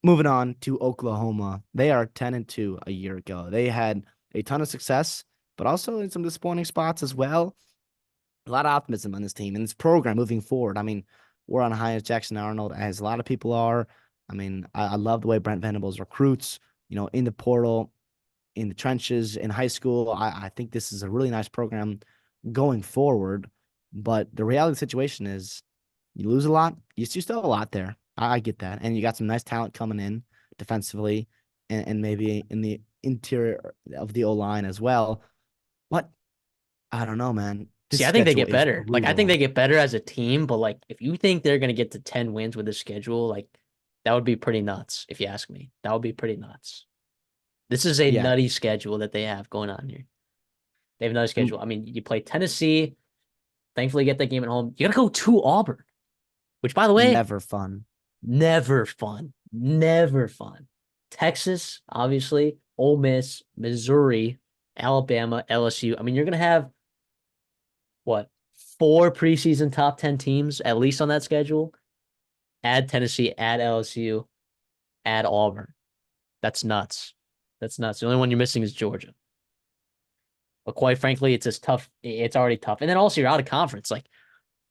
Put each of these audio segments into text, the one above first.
moving on to Oklahoma. They are 10-2 a year ago. They had a ton of success, but also in some disappointing spots as well. A lot of optimism on this team and this program moving forward. I mean, we're on high as Jackson Arnold, as a lot of people are. I mean, I love the way Brent Venables recruits, in the portal, in the trenches, in high school. I think this is a really nice program going forward. But the reality of the situation is you lose a lot. You still have a lot there. I get that. And you got some nice talent coming in defensively and maybe in the interior of the O line as well. But I don't know, man. This See, I think they schedule get is better. Like, I think they brutal. get better as a team, but like, if you think they're gonna get to 10 wins with this schedule, like, that would be pretty nuts, if you ask me. That would be pretty nuts. This is a Yeah, nutty schedule that they have going on here. They have a nutty schedule. I mean, you play Tennessee, thankfully get that game at home. You gotta go to Auburn, which, by the way, never fun. never fun. Never fun. Texas, obviously, Ole Miss, Missouri, Alabama, LSU. I mean, you're gonna have what, four preseason top 10 teams at least on that schedule. Add Tennessee, add LSU, add Auburn. That's nuts. That's nuts. The only one you're missing is Georgia. But quite frankly, it's just tough. It's already tough. And then also you're out of conference. Like,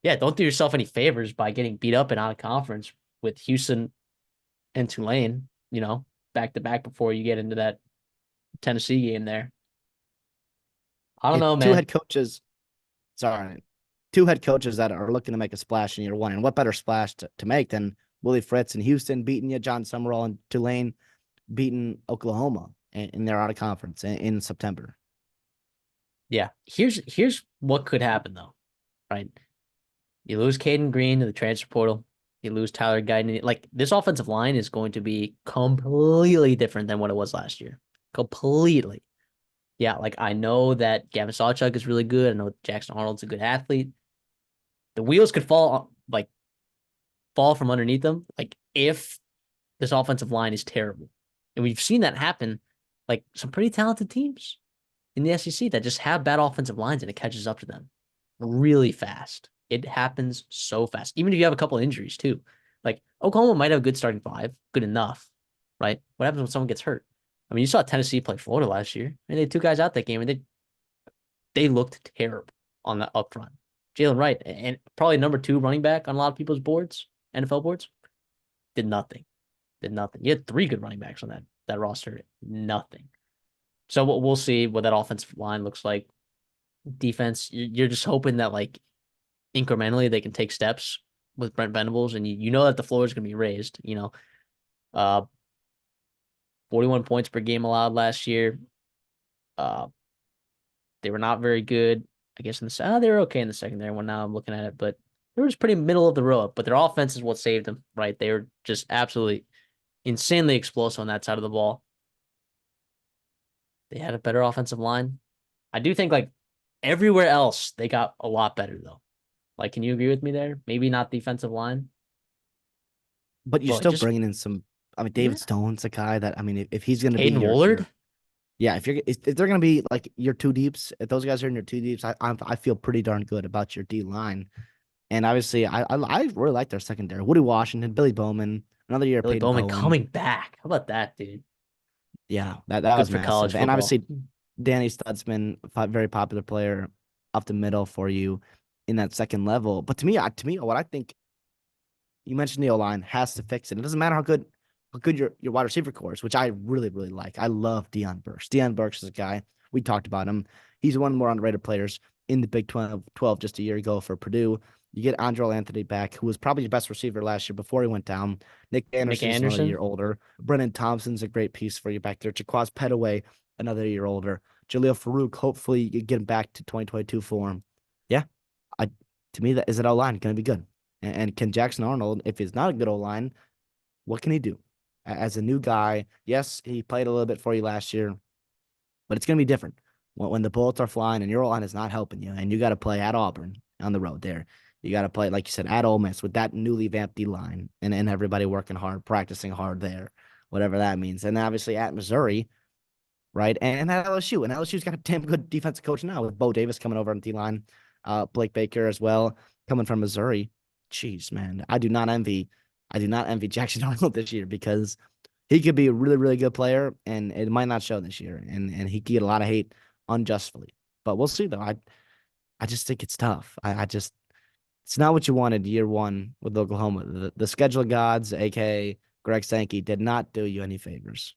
yeah, don't do yourself any favors by getting beat up and out of conference with Houston and Tulane, back to back before you get into that Tennessee game there. I don't Yeah, know, two man. head coaches. Sorry, two head coaches that are looking to make a splash in year one. And what better splash to make than Willie Fritz in Houston beating you, John Summerall and Tulane beating Oklahoma, and they're out of conference in September. Yeah. Here's what could happen though, right? You lose Caden Green to the transfer portal. You lose Tyler Guyton. Like, this offensive line is going to be completely different than what it was last year. Completely. Yeah, like, I know that Gavin Sawchuk is really good. I know Jackson Arnold's a good athlete. The wheels could fall from underneath them. Like, if this offensive line is terrible. And we've seen that happen, like, some pretty talented teams in the SEC that just have bad offensive lines and it catches up to them really fast. It happens so fast. Even if you have a couple of injuries too. Like, Oklahoma might have a good starting five, good enough, right? What happens when someone gets hurt? I mean, you saw Tennessee play Florida last year, and they had two guys out that game, and they looked terrible on the up front. Jalen Wright, and probably number two running back on a lot of people's boards, NFL boards, did nothing. Did nothing. You had three good running backs on that roster. Nothing. So we'll see what that offensive line looks like. Defense, you're just hoping that, like, incrementally they can take steps with Brent Venables, and you know that the floor is going to be raised. 41 points per game allowed last year. Uh, they were not very good, I guess, in they were okay in the secondary when now I'm looking at it, but they were just pretty middle of the road. But their offense is what saved them, right? They were just absolutely insanely explosive on that side of the ball. They had a better offensive line. I do think, like, everywhere else they got a lot better though. Like, can you agree with me there? Maybe not defensive line, But you're but still just, bringing in some. I mean, yeah. David Stone's a guy that, I mean, if he's going to be Caden your Woolard. yeah, if they're going to be like your two deeps, if those guys are in your two deeps, I feel pretty darn good about your D line. And obviously, I really like their secondary. Woody Washington, Billy Bowman, another year of Billy Peyton Bowman Bowen. coming back. How about that, dude? Yeah, that Good was for college massive. And football. obviously, Danny Stutzman, very popular player up the middle for you in that second level. But to me, what I think you mentioned the O line has to fix it. It doesn't matter how good your wide receiver core is, which I really really like. I love Deion Burks. Deion Burks is a guy we talked about him. He's one of the more underrated players in the Big 12 just a year ago for Purdue. You get Andrel Anthony back, who was probably the best receiver last year before he went down. Nick Nick Anderson's another year Anderson. older. Brennan Thompson's a great piece for you back there. Jaquaz Petaway, another year older. Jaleel Farouk, hopefully you get him back to 2022 form. Yeah, I to me that is that O line going to be good. And can Jackson Arnold, if he's not a good O line, what can he do? As a new guy, yes, he played a little bit for you last year, but it's going to be different when the bullets are flying and your O line is not helping you, and you got to play at Auburn on the road there. You got to play, like you said, at Ole Miss with that newly vamped D line and everybody working hard, practicing hard there, whatever that means. And obviously at Missouri, right? And at LSU. And LSU's got a damn good defensive coach now with Bo Davis coming over on the D line, Blake Baker as well, coming from Missouri. Jeez, man. I do not envy Jackson Arnold this year because he could be a really, really good player, and it might not show this year, and he could get a lot of hate unjustly. But we'll see though. I just think it's tough. I just it's not what you wanted year one with Oklahoma. The schedule gods, aka Greg Sankey, did not do you any favors.